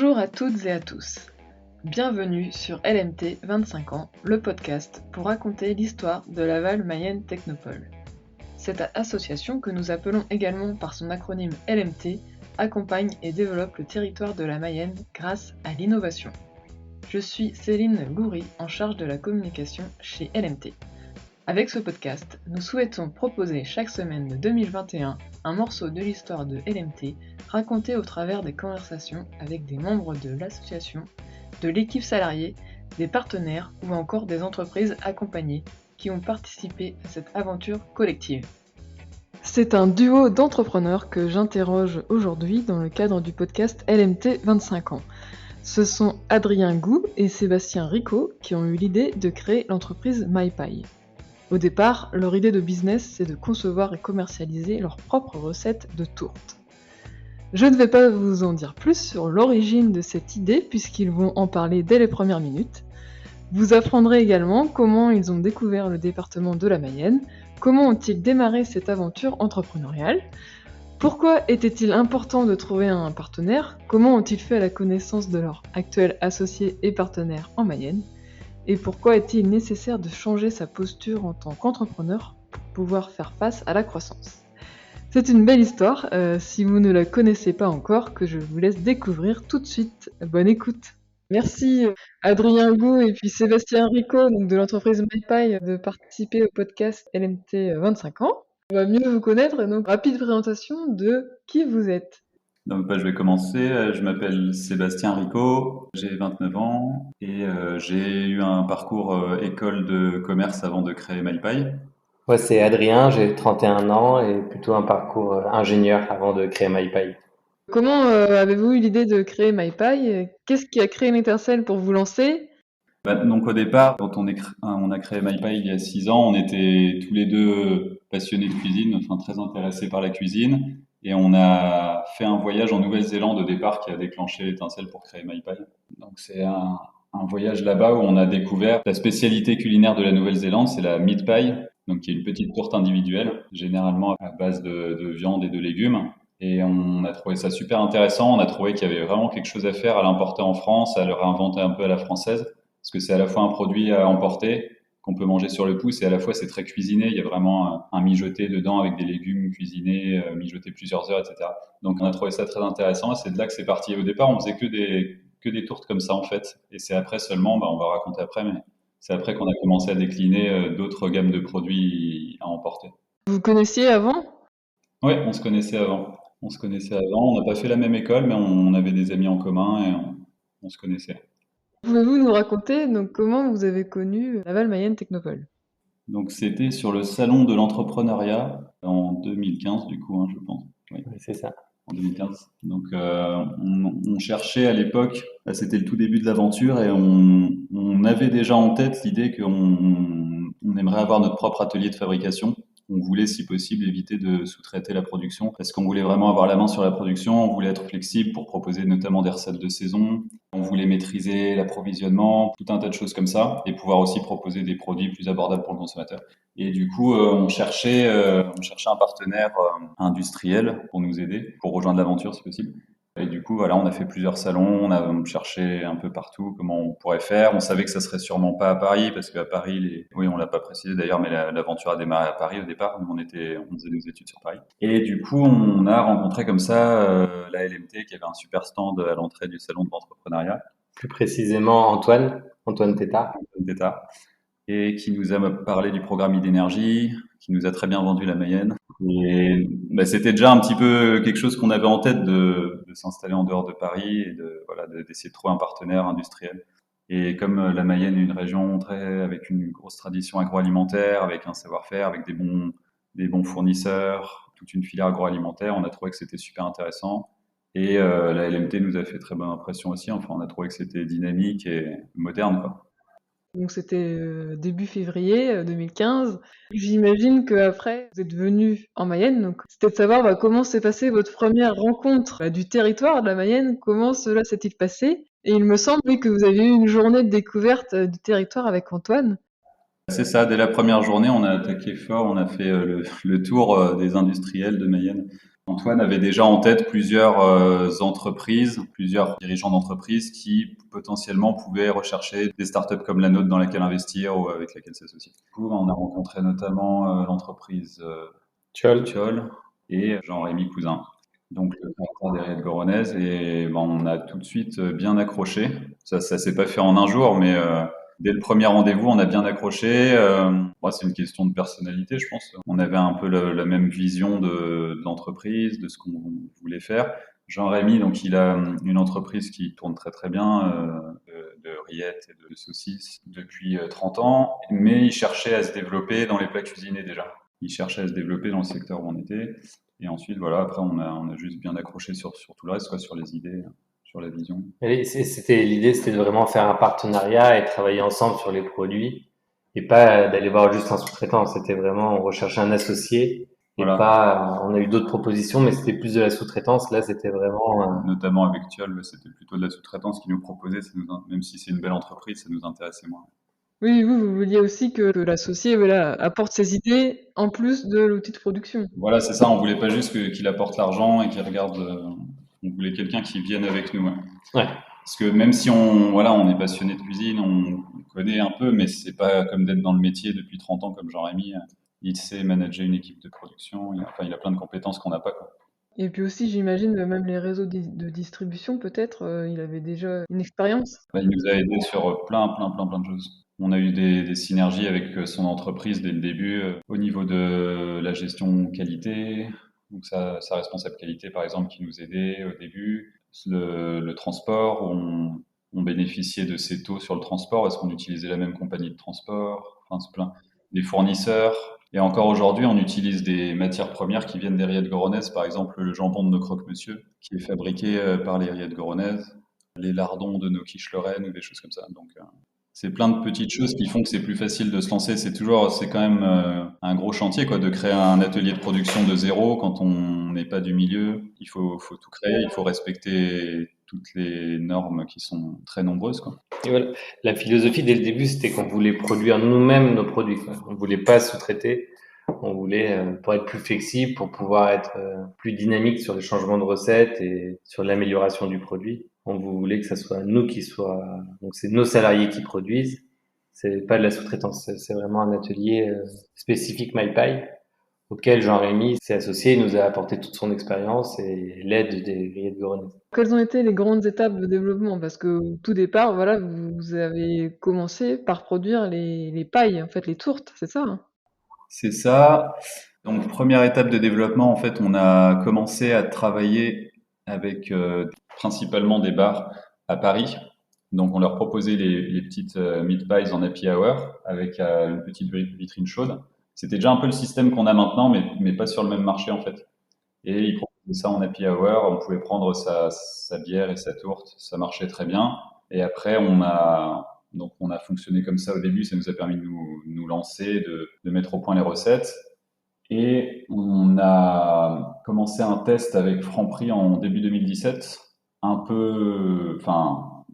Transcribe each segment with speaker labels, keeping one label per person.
Speaker 1: Bonjour à toutes et à tous. Bienvenue sur LMT 25 ans, le podcast pour raconter l'histoire de Laval Mayenne Technopole. Cette association, que nous appelons également par son acronyme LMT, accompagne et développe le territoire de la Mayenne grâce à l'innovation. Je suis Céline Loury, en charge de la communication chez LMT. Avec ce podcast, nous souhaitons proposer chaque semaine de 2021 un morceau de l'histoire de LMT raconté au travers des conversations avec des membres de l'association, de l'équipe salariée, des partenaires ou encore des entreprises accompagnées qui ont participé à cette aventure collective. C'est un duo d'entrepreneurs que j'interroge aujourd'hui dans le cadre du podcast LMT 25 ans. Ce sont Adrien Gou et Sébastien Ricot qui ont eu l'idée de créer l'entreprise MyPie. Au départ, leur idée de business, c'est de concevoir et commercialiser leurs propres recettes de tourtes. Je ne vais pas vous en dire plus sur l'origine de cette idée, puisqu'ils vont en parler dès les premières minutes. Vous apprendrez également comment ils ont découvert le département de la Mayenne, comment ont-ils démarré cette aventure entrepreneuriale, pourquoi était-il important de trouver un partenaire, comment ont-ils fait la connaissance de leur actuel associé et partenaire en Mayenne, et pourquoi est-il nécessaire de changer sa posture en tant qu'entrepreneur pour pouvoir faire face à la croissance. C'est une belle histoire, si vous ne la connaissez pas encore, que je vous laisse découvrir tout de suite. Bonne écoute. Merci Adrien Gou et puis Sébastien Ricot donc de l'entreprise MyPie de participer au podcast LMT 25 ans. On va mieux vous connaître, donc rapide présentation de qui vous êtes.
Speaker 2: Donc, je vais commencer. Je m'appelle Sébastien Ricot, j'ai 29 ans et j'ai eu un parcours école de commerce avant de créer MyPie.
Speaker 3: Moi, c'est Adrien, j'ai 31 ans et plutôt un parcours ingénieur avant de créer MyPie.
Speaker 1: Comment avez-vous eu l'idée de créer MyPie ? Qu'est-ce qui a créé l'étincelle pour vous lancer ?
Speaker 2: Donc au départ, quand on a créé MyPie il y a 6 ans, on était tous les deux passionnés de cuisine, enfin très intéressés par la cuisine. Et on a fait un voyage en Nouvelle-Zélande au départ qui a déclenché l'étincelle pour créer MyPie. Donc c'est un voyage là-bas où on a découvert la spécialité culinaire de la Nouvelle-Zélande, c'est la meat pie, donc qui est une petite tourte individuelle, généralement à base de viande et de légumes. Et on a trouvé ça super intéressant. On a trouvé qu'il y avait vraiment quelque chose à faire, à l'importer en France, à le réinventer un peu à la française, parce que c'est à la fois un produit à emporter qu'on peut manger sur le pouce et à la fois c'est très cuisiné. Il y a vraiment un mijoté dedans avec des légumes cuisinés, mijotés plusieurs heures, etc. Donc on a trouvé ça très intéressant et c'est de là que c'est parti. Au départ, on faisait que des tourtes comme ça en fait. Et c'est après seulement, on va raconter après, mais c'est après qu'on a commencé à décliner d'autres gammes de produits à emporter.
Speaker 1: Vous connaissiez avant ?
Speaker 2: Oui, on se connaissait avant. On n'a pas fait la même école, mais on avait des amis en commun et on se connaissait.
Speaker 1: Pouvez-vous nous raconter donc comment vous avez connu Laval Mayenne Technopole ?
Speaker 2: Donc c'était sur le salon de l'entrepreneuriat en 2015 du coup, je pense.
Speaker 3: Oui, c'est ça.
Speaker 2: En 2015. Donc on cherchait à l'époque, c'était le tout début de l'aventure et on avait déjà en tête l'idée qu'on aimerait avoir notre propre atelier de fabrication. On voulait, si possible, éviter de sous-traiter la production parce qu'on voulait vraiment avoir la main sur la production, on voulait être flexible pour proposer notamment des recettes de saison, on voulait maîtriser l'approvisionnement, tout un tas de choses comme ça et pouvoir aussi proposer des produits plus abordables pour le consommateur. Et du coup, on cherchait un partenaire industriel pour nous aider, pour rejoindre l'aventure si possible. Et du coup, voilà, on a fait plusieurs salons, on a cherché un peu partout comment on pourrait faire. On savait que ça serait sûrement pas à Paris, parce qu'à Paris, oui, on l'a pas précisé d'ailleurs, mais l'aventure a démarré à Paris au départ. Nous, on faisait nos études sur Paris. Et du coup, on a rencontré comme ça la LMT qui avait un super stand à l'entrée du salon de l'entrepreneuriat.
Speaker 3: Plus précisément, Antoine Tétard.
Speaker 2: Et qui nous a parlé du programme id'énergie, qui nous a très bien vendu la Mayenne. Et c'était déjà un petit peu quelque chose qu'on avait en tête de s'installer en dehors de Paris et d'essayer de trouver un partenaire industriel. Et comme la Mayenne est une région avec une grosse tradition agroalimentaire, avec un savoir-faire, avec des bons fournisseurs, toute une filière agroalimentaire, on a trouvé que c'était super intéressant. Et la LMT nous a fait très bonne impression aussi. Enfin, on a trouvé que c'était dynamique et moderne, quoi.
Speaker 1: Donc c'était début février 2015. J'imagine qu'après, vous êtes venu en Mayenne. Donc c'était de savoir comment s'est passée votre première rencontre du territoire de la Mayenne. Comment cela s'est-il passé ? Et il me semble que vous avez eu une journée de découverte du territoire avec Antoine.
Speaker 2: C'est ça, dès la première journée, on a attaqué fort, on a fait le tour des industriels de Mayenne. Antoine avait déjà en tête plusieurs entreprises, plusieurs dirigeants d'entreprises qui potentiellement pouvaient rechercher des startups comme la nôtre dans laquelle investir ou avec laquelle s'associer. Du coup, on a rencontré notamment l'entreprise Thiol et Jean-Rémy Cousin, donc le fondateur des Rillettes Goronaises, et on a tout de suite bien accroché. Ça s'est pas fait en un jour, mais dès le premier rendez-vous, on a bien accroché. C'est une question de personnalité, je pense. On avait un peu la même vision de l'entreprise, de ce qu'on voulait faire. Jean-Rémy, donc il a une entreprise qui tourne très très bien, de rillettes et de saucisses depuis 30 ans, mais il cherchait à se développer dans les plats cuisinés déjà. Il cherchait à se développer dans le secteur où on était. Et ensuite, voilà, après, on a juste bien accroché sur tout le reste, quoi, sur les idées, sur la vision.
Speaker 3: Et l'idée, c'était de vraiment faire un partenariat et travailler ensemble sur les produits et pas d'aller voir juste un sous-traitant. C'était vraiment, on recherchait un associé et
Speaker 2: Voilà.
Speaker 3: pas, on a eu d'autres propositions, mais c'était plus de la sous-traitance. Là, c'était vraiment,
Speaker 2: Notamment avec Thiol, c'était plutôt de la sous-traitance qui nous proposait, même si c'est une belle entreprise, ça nous intéressait moins.
Speaker 1: Oui, vous vouliez aussi que l'associé apporte ses idées en plus de l'outil de production.
Speaker 2: Voilà, c'est ça, on voulait pas juste qu'il apporte l'argent et qu'il regarde, on voulait quelqu'un qui vienne avec nous.
Speaker 3: Ouais.
Speaker 2: Parce que même si on est passionné de cuisine, on connaît un peu, mais c'est pas comme d'être dans le métier depuis 30 ans comme Jean-Rémy. Il sait manager une équipe de production, il a plein de compétences qu'on n'a pas, quoi.
Speaker 1: Et puis aussi, j'imagine, même les réseaux de distribution, peut-être, il avait déjà une expérience.
Speaker 2: Il nous a aidé sur plein de choses. On a eu des synergies avec son entreprise dès le début, au niveau de la gestion qualité, donc sa responsable qualité par exemple qui nous aidait au début, le transport, on bénéficiait de ses taux sur le transport, est-ce qu'on utilisait la même compagnie de transport, enfin c'est plein, des fournisseurs. Et encore aujourd'hui, on utilise des matières premières qui viennent des rillettes goronaises, par exemple le jambon de nos croque-monsieur, qui est fabriqué par les rillettes goronaises, les lardons de nos quiches Lorraine ou des choses comme ça. Donc, c'est plein de petites choses qui font que c'est plus facile de se lancer. C'est quand même un gros chantier, quoi, de créer un atelier de production de zéro quand on n'est pas du milieu. Il faut tout créer, il faut respecter toutes les normes qui sont très nombreuses, quoi.
Speaker 3: Et voilà. La philosophie dès le début, c'était qu'on voulait produire nous-mêmes nos produits, quoi. On voulait pas sous-traiter. On voulait, pour être plus flexible, pour pouvoir être plus dynamique sur les changements de recettes et sur l'amélioration du produit. On voulait que ça soit nous qui soit, donc c'est nos salariés qui produisent. C'est pas de la sous-traitance. C'est vraiment un atelier spécifique MyPie auquel Jean-Rémy s'est associé. Il nous a apporté toute son expérience et l'aide des rillettes Goronaises.
Speaker 1: Quelles ont été les grandes étapes de développement? Parce que au tout départ, voilà, vous avez commencé par produire les pailles, en fait, les tourtes, c'est ça, hein?
Speaker 2: C'est ça. Donc, première étape de développement, en fait, on a commencé à travailler avec principalement des bars à Paris. Donc, on leur proposait les petites meat pies en happy hour avec une petite vitrine chaude. C'était déjà un peu le système qu'on a maintenant, mais pas sur le même marché, en fait. Et ils proposaient ça en happy hour. On pouvait prendre sa bière et sa tourte. Ça marchait très bien. Et après, on a fonctionné comme ça au début. Ça nous a permis de nous lancer, de mettre au point les recettes. Et on a commencé un test avec Franprix en début 2017.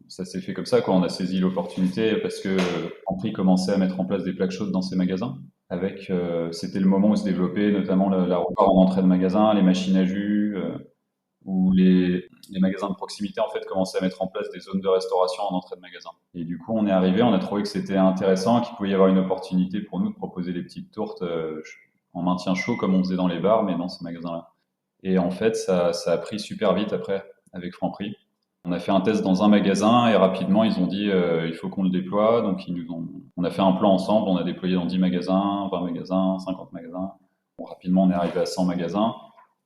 Speaker 2: Ça s'est fait comme ça, quoi. On a saisi l'opportunité parce que Franprix commençait à mettre en place des plaques chaudes dans ses magasins. C'était le moment où se développait notamment la repas en entrée de magasin, les machines à jus, où les magasins de proximité en fait commençaient à mettre en place des zones de restauration en entrée de magasin. Et du coup, on est arrivé, on a trouvé que c'était intéressant, qu'il pouvait y avoir une opportunité pour nous de proposer des petites tourtes en maintien chaud comme on faisait dans les bars, mais dans ces magasins-là. Et en fait, ça a pris super vite après avec Franprix. On a fait un test dans un magasin et rapidement ils ont dit il faut qu'on le déploie. Donc on a fait un plan ensemble, on a déployé dans 10 magasins, 20 magasins, 50 magasins. Bon, rapidement on est arrivé à 100 magasins.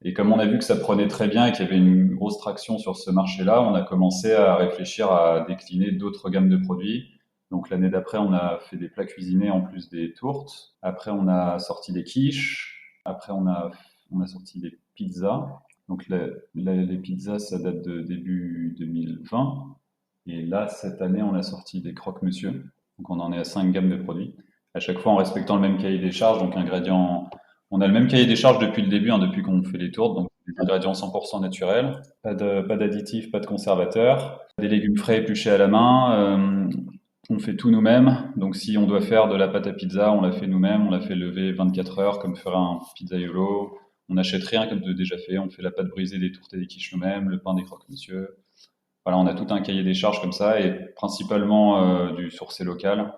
Speaker 2: Et comme on a vu que ça prenait très bien et qu'il y avait une grosse traction sur ce marché-là, on a commencé à réfléchir à décliner d'autres gammes de produits. Donc l'année d'après, on a fait des plats cuisinés en plus des tourtes. Après, on a sorti des quiches. Après, on a sorti des pizzas. Donc les pizzas, ça date de début 2020. Et là, cette année, on a sorti des croque-monsieur. Donc on en est à 5 gammes de produits. À chaque fois en respectant le même cahier des charges. Donc on a le même cahier des charges depuis le début, depuis qu'on fait les tourtes. Donc des ingrédients 100% naturels, pas d'additifs, pas de conservateurs, des légumes frais épluchés à la main. On fait tout nous-mêmes. Donc si on doit faire de la pâte à pizza, on la fait nous-mêmes. On la fait lever 24 heures comme ferait un pizzaiolo. On n'achète rien comme de déjà fait. On fait la pâte brisée des tourtes et des quiches nous-mêmes, le pain des croque-monsieur. Voilà, on a tout un cahier des charges comme ça et principalement du sourcé local.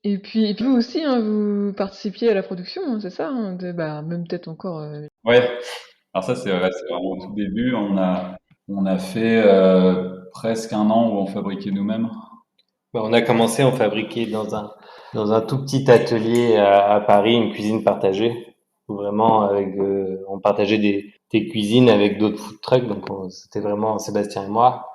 Speaker 1: Et puis vous aussi, hein, vous participiez à la production, hein, c'est ça, hein, même peut-être encore.
Speaker 2: Ouais. Alors ça, c'est vraiment au tout début. On a fait presque un an où on fabriquait nous-mêmes.
Speaker 3: On a commencé, on fabriquait dans un tout petit atelier à Paris, une cuisine partagée, où vraiment on partageait des cuisines avec d'autres food trucks, donc c'était vraiment Sébastien et moi.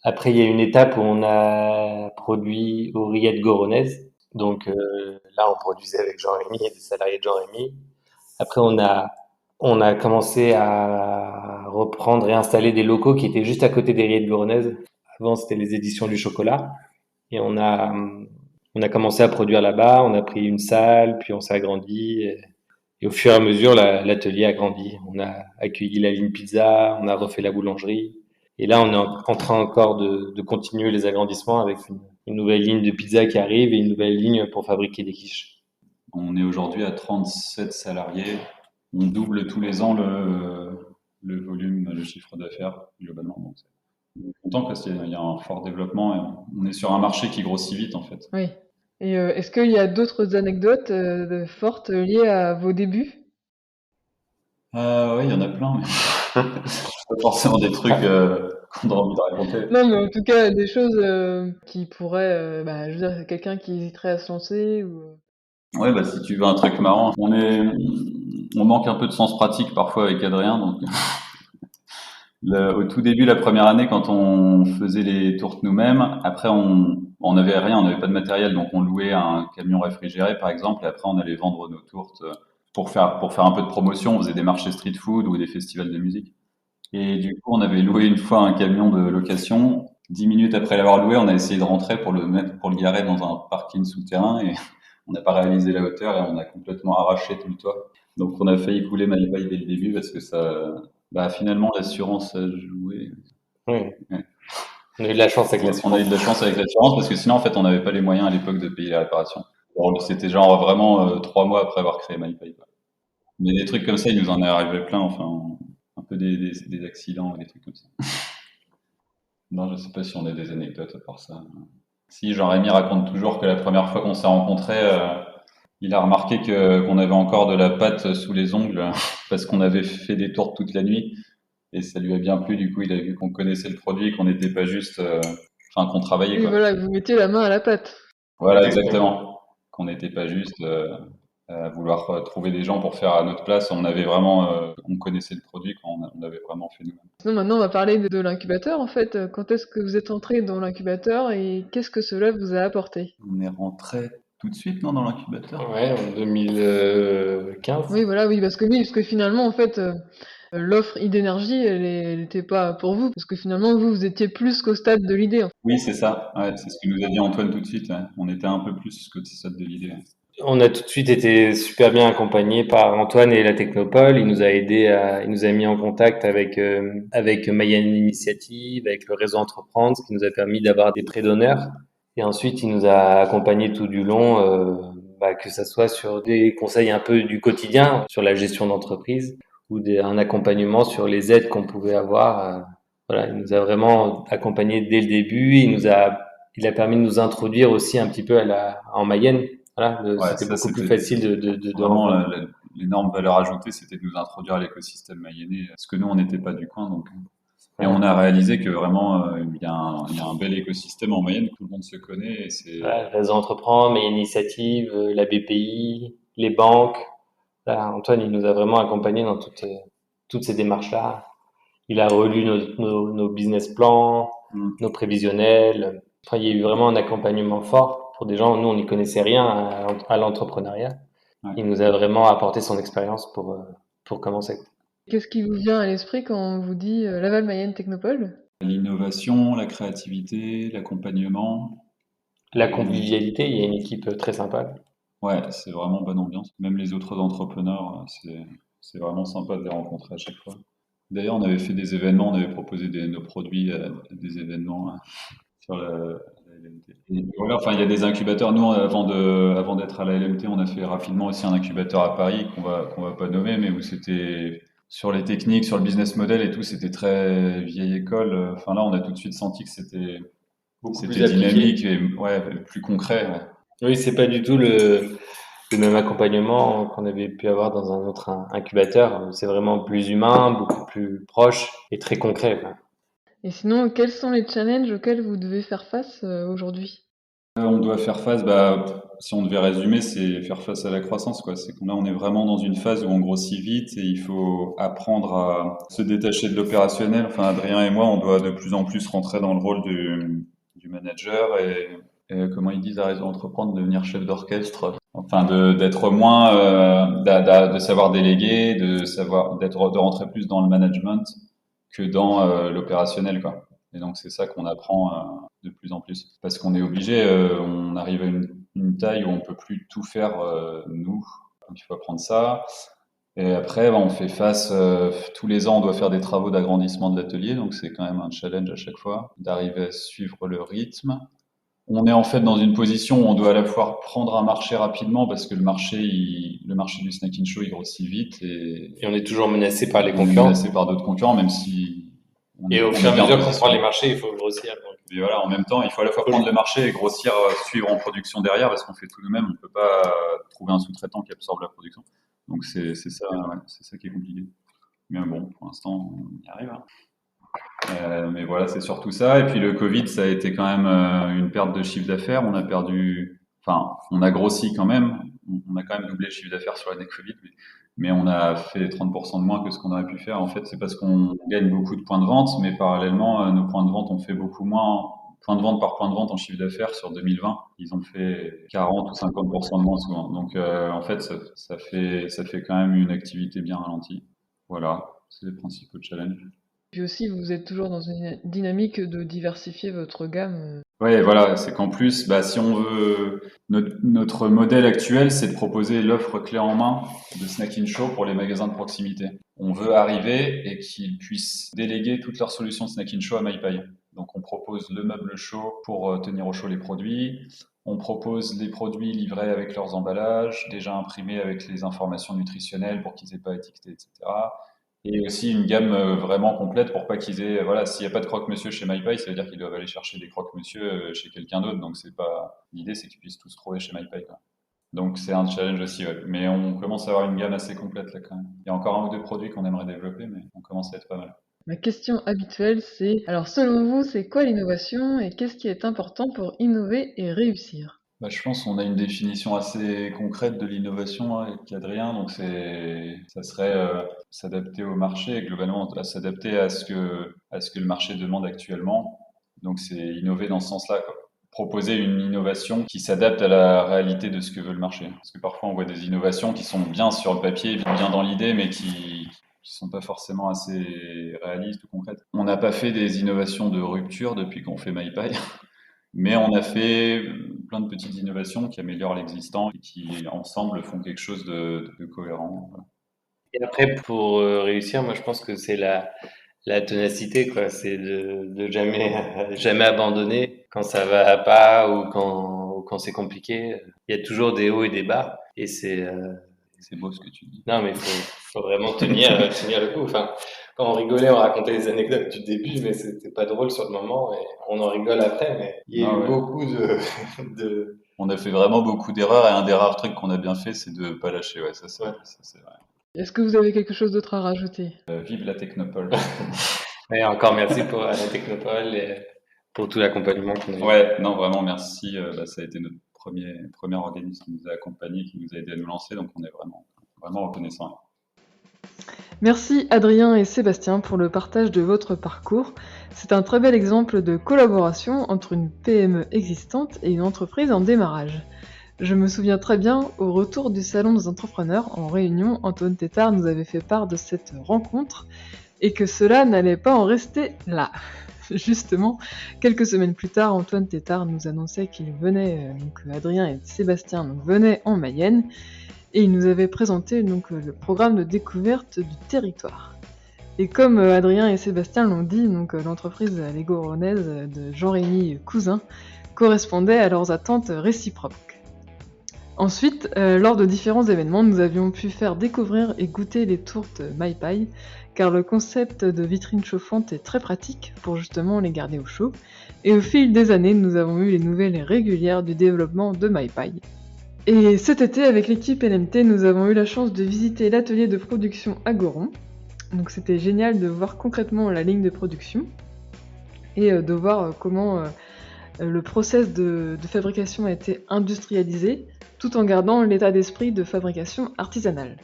Speaker 3: Après, il y a une étape où on a produit aux rillettes Goronaises, donc là, on produisait avec Jean-Rémy et des salariés de Jean-Rémy. Après, on a commencé à reprendre et installer des locaux qui étaient juste à côté des rillettes Goronaises. Avant, c'était les éditions du chocolat. Et on a commencé à produire là-bas, on a pris une salle, puis on s'est agrandi. Et au fur et à mesure, l'atelier a grandi. On a accueilli la ligne pizza, on a refait la boulangerie. Et là, on est en train encore de continuer les agrandissements avec une nouvelle ligne de pizza qui arrive et une nouvelle ligne pour fabriquer des quiches.
Speaker 2: On est aujourd'hui à 37 salariés. On double tous les ans le volume, le chiffre d'affaires globalement. Donc, on est content parce qu'il y a un fort développement et on est sur un marché qui grossit vite en fait.
Speaker 1: Oui. Et est-ce qu'il y a d'autres anecdotes fortes liées à vos débuts?
Speaker 2: Oui, il y en a plein, mais pas forcément des trucs qu'on a envie de raconter.
Speaker 1: Non, mais en tout cas, des choses qui pourraient, je veux dire, quelqu'un qui hésiterait à se lancer ou.
Speaker 2: Ouais, bah si tu veux un truc marrant, on manque un peu de sens pratique parfois avec Adrien, donc au tout début, la première année, quand on faisait les tourtes nous-mêmes, après on n'avait rien, on n'avait pas de matériel, donc on louait un camion réfrigéré par exemple, et après on allait vendre nos tourtes pour faire un peu de promotion. On faisait des marchés street food ou des festivals de musique. Et du coup, on avait loué une fois un camion de location. 10 minutes après l'avoir loué, on a essayé de rentrer pour le garer dans un parking souterrain et on n'a pas réalisé la hauteur et on a complètement arraché tout le toit. Donc on a failli couler Malpaï dès le début parce que finalement l'assurance a joué.
Speaker 3: Oui.
Speaker 2: Ouais.
Speaker 3: On a eu de la chance avec
Speaker 2: On
Speaker 3: l'assurance.
Speaker 2: a eu de la chance avec l'assurance parce que sinon en fait on n'avait pas les moyens à l'époque de payer la réparation. Alors, c'était genre vraiment 3 mois après avoir créé MyPay. Mais des trucs comme ça, il nous en est arrivé plein, enfin un peu des accidents et des trucs comme ça. Non, je sais pas si on a des anecdotes à part ça. Si, Jean-Rémy raconte toujours que la première fois qu'on s'est rencontrés, il a remarqué qu'on avait encore de la pâte sous les ongles parce qu'on avait fait des tourtes toute la nuit et ça lui a bien plu. Du coup, il a vu qu'on connaissait le produit, qu'on n'était pas juste, qu'on travaillait
Speaker 1: Oui,
Speaker 2: quoi.
Speaker 1: voilà, vous mettiez la main à la pâte.
Speaker 2: Voilà, exactement. Qu'on n'était pas juste à vouloir trouver des gens pour faire à notre place. On avait vraiment, on connaissait le produit quand on avait vraiment fait nous-mêmes.
Speaker 1: Sinon, maintenant, on va parler de l'incubateur, en fait. Quand est-ce que vous êtes entré dans l'incubateur et qu'est-ce que cela vous a apporté?
Speaker 2: On est rentré tout de suite, non, dans l'incubateur?
Speaker 3: Ouais, en 2015.
Speaker 1: Oui, voilà, oui, parce que finalement, en fait, l'offre d'énergie, elle était pas pour vous, parce que finalement, vous étiez plus qu'au stade de l'idée, en fait.
Speaker 2: Oui, c'est ça. Ouais, c'est ce que nous a dit Antoine tout de suite. Ouais. On était un peu plus que ça de l'idée. Ouais.
Speaker 3: On a tout de suite été super bien accompagné par Antoine et la Technopole. Il nous a il nous a mis en contact avec Mayenne Initiative, avec le réseau Entreprendre, ce qui nous a permis d'avoir des prêts d'honneur. Et ensuite, il nous a accompagnés tout du long, que ça soit sur des conseils un peu du quotidien, sur la gestion d'entreprise, ou un accompagnement sur les aides qu'on pouvait avoir. Voilà, il nous a vraiment accompagnés dès le début. Il a permis de nous introduire aussi un petit peu en Mayenne. Voilà,
Speaker 2: Ouais,
Speaker 3: c'était
Speaker 2: ça,
Speaker 3: beaucoup plus facile
Speaker 2: vraiment l'énorme valeur ajoutée, c'était de nous introduire à l'écosystème mayennais, parce que nous, on n'était pas du coin. Donc, et on a réalisé que vraiment, il y a un bel écosystème en Mayenne, tout le monde se connaît. Et
Speaker 3: Voilà, Réseau Entreprendre, Mayenne Initiative, la BPI, les banques. Là, Antoine, il nous a vraiment accompagnés dans toutes ces démarches-là. Il a relu nos business plans, nos prévisionnels. Enfin, il y a eu vraiment un accompagnement fort pour des gens. Nous, on n'y connaissait rien à l'entrepreneuriat.
Speaker 2: Ouais.
Speaker 3: Il nous a vraiment apporté son expérience pour commencer.
Speaker 1: Qu'est-ce qui vous vient à l'esprit quand on vous dit Laval Mayenne Technopole?
Speaker 2: L'innovation, la créativité, l'accompagnement.
Speaker 3: La convivialité, il y a une équipe très sympa.
Speaker 2: Ouais, c'est vraiment bonne ambiance. Même les autres entrepreneurs, c'est vraiment sympa de les rencontrer à chaque fois. D'ailleurs, on avait fait des événements, on avait proposé nos produits à des événements sur la LMT. Et voilà, enfin, il y a des incubateurs. Nous, avant d'être à la LMT, on a fait rapidement aussi un incubateur à Paris qu'on va pas nommer, mais où c'était sur les techniques, sur le business model et tout, c'était très vieille école. Enfin là, on a tout de suite senti que c'était
Speaker 3: Plus
Speaker 2: dynamique et plus concret. Ouais.
Speaker 3: Oui, c'est pas du tout le même accompagnement qu'on avait pu avoir dans un autre incubateur. C'est vraiment plus humain, beaucoup plus proche et très concret, quoi.
Speaker 1: Et sinon, quels sont les challenges auxquels vous devez faire face aujourd'hui?
Speaker 2: On doit faire face, si on devait résumer, c'est faire face à la croissance, quoi. C'est qu'on là, on est vraiment dans une phase où on grossit vite et il faut apprendre à se détacher de l'opérationnel. Enfin, Adrien et moi, on doit de plus en plus rentrer dans le rôle du manager et comment ils disent à Réseau Entreprendre, devenir chef d'orchestre. Enfin, d'être moins, de savoir déléguer, de rentrer plus dans le management que dans l'opérationnel, quoi. Et donc, c'est ça qu'on apprend de plus en plus. Parce qu'on est obligé, on arrive à une taille où on peut plus tout faire nous. Donc, il faut apprendre ça. Et après, on fait face, tous les ans, on doit faire des travaux d'agrandissement de l'atelier. Donc, c'est quand même un challenge à chaque fois d'arriver à suivre le rythme. On est en fait dans une position où on doit à la fois prendre un marché rapidement parce que le marché du Snack in Show, il grossit vite
Speaker 3: Et on est toujours menacé par les
Speaker 2: on est
Speaker 3: concurrents.
Speaker 2: menacé par d'autres concurrents, même si
Speaker 3: Et au fur et à mesure qu'on prend les marchés, il faut grossir.
Speaker 2: Et voilà, en même temps, il faut à la fois prendre le marché et grossir, suivre en production derrière parce qu'on fait tout nous-mêmes. On peut pas trouver un sous-traitant qui absorbe la production. Donc c'est ça, ouais, c'est ça qui est compliqué. Mais bon, pour l'instant, on y arrive. Hein. Mais voilà, c'est surtout ça. Et puis le Covid, ça a été quand même une perte de chiffre d'affaires. On a grossi quand même. On a quand même doublé le chiffre d'affaires sur l'année Covid, mais on a fait 30% de moins que ce qu'on aurait pu faire. En fait, c'est parce qu'on gagne beaucoup de points de vente, mais parallèlement, nos points de vente ont fait beaucoup moins. Point de vente par point de vente en chiffre d'affaires sur 2020, ils ont fait 40 ou 50% de moins souvent. Donc en fait, ça fait quand même une activité bien ralentie. Voilà, c'est les principaux challenges.
Speaker 1: Puis aussi, vous êtes toujours dans une dynamique de diversifier votre gamme.
Speaker 2: Ouais, voilà, c'est qu'en plus, si on veut, notre modèle actuel, c'est de proposer l'offre clé en main de Snack in Show pour les magasins de proximité. On veut arriver et qu'ils puissent déléguer toutes leurs solutions de Snack in Show à MyPie. Donc, on propose le meuble chaud pour tenir au chaud les produits. On propose les produits livrés avec leurs emballages, déjà imprimés avec les informations nutritionnelles pour qu'ils aient pas étiqueté, etc. Et aussi une gamme vraiment complète pour pas qu'ils aient, voilà, s'il n'y a pas de croque-monsieur chez MyPie, ça veut dire qu'ils doivent aller chercher des croque-monsieur chez quelqu'un d'autre. Donc c'est pas, l'idée c'est qu'ils puissent tous trouver chez MyPie, quoi. Donc c'est un challenge aussi, ouais. Mais on commence à avoir une gamme assez complète là quand même. Il y a encore un ou deux produits qu'on aimerait développer, mais on commence à être pas mal.
Speaker 1: Ma question habituelle, c'est, alors selon vous, c'est quoi l'innovation et qu'est-ce qui est important pour innover et réussir?
Speaker 2: Je pense qu'on a une définition assez concrète de l'innovation avec Adrien, donc ça serait s'adapter au marché et globalement s'adapter à ce que le marché demande actuellement. Donc c'est innover dans ce sens-là, quoi. Proposer une innovation qui s'adapte à la réalité de ce que veut le marché. Parce que parfois on voit des innovations qui sont bien sur le papier, bien dans l'idée, mais qui sont pas forcément assez réalistes ou concrètes. On n'a pas fait des innovations de rupture depuis qu'on fait MyPie. Mais on a fait plein de petites innovations qui améliorent l'existant et qui, ensemble, font quelque chose de cohérent. Voilà.
Speaker 3: Et après, pour réussir, moi, je pense que c'est la ténacité, quoi. C'est de jamais abandonner quand ça va pas ou quand c'est compliqué. Il y a toujours des hauts et des bas. Et c'est
Speaker 2: beau ce que tu dis.
Speaker 3: Non, mais faut vraiment tenir le coup. Enfin, quand on rigolait, on racontait les anecdotes du début, mais c'était pas drôle sur le moment et on en rigole après, mais il y a eu beaucoup de...
Speaker 2: On a fait vraiment beaucoup d'erreurs et un des rares trucs qu'on a bien fait, c'est de pas lâcher. Ouais, ça c'est vrai.
Speaker 1: Est-ce que vous avez quelque chose d'autre à rajouter?
Speaker 2: Vive la Technopole.
Speaker 3: Et encore merci pour la Technopole et pour tout l'accompagnement qu'on a eu.
Speaker 2: Ouais, non, vraiment merci. Ça a été notre premier organisme qui nous a accompagnés, qui nous a aidé à nous lancer, donc on est vraiment reconnaissants.
Speaker 1: Merci Adrien et Sébastien pour le partage de votre parcours. C'est un très bel exemple de collaboration entre une PME existante et une entreprise en démarrage. Je me souviens très bien, au retour du Salon des entrepreneurs en réunion, Antoine Tétard nous avait fait part de cette rencontre et que cela n'allait pas en rester là. Justement, quelques semaines plus tard, Antoine Tétard nous annonçait qu'il venait, Adrien et Sébastien venaient en Mayenne, et il nous avait présenté le programme de découverte du territoire. Et comme Adrien et Sébastien l'ont dit, l'entreprise légoronaise de Jean-Rémy Cousin correspondait à leurs attentes réciproques. Ensuite, lors de différents événements, nous avions pu faire découvrir et goûter les tourtes MyPie, car le concept de vitrine chauffante est très pratique pour justement les garder au chaud. Et au fil des années, nous avons eu les nouvelles régulières du développement de MyPie. Et cet été, avec l'équipe LMT, nous avons eu la chance de visiter l'atelier de production à Goron. Donc c'était génial de voir concrètement la ligne de production et de voir comment le process de fabrication a été industrialisé tout en gardant l'état d'esprit de fabrication artisanale.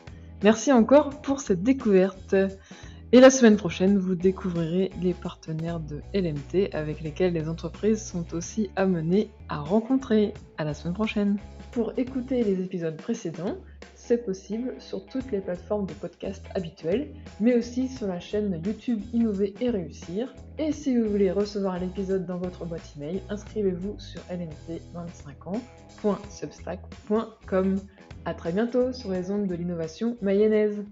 Speaker 1: Merci encore pour cette découverte. Et la semaine prochaine, vous découvrirez les partenaires de LMT avec lesquels les entreprises sont aussi amenées à rencontrer. À la semaine prochaine. Pour écouter les épisodes précédents, c'est possible sur toutes les plateformes de podcast habituelles, mais aussi sur la chaîne YouTube Innover et Réussir. Et si vous voulez recevoir l'épisode dans votre boîte email, inscrivez-vous sur lmt25ans.substack.com. À très bientôt sur les ondes de l'innovation mayonnaise.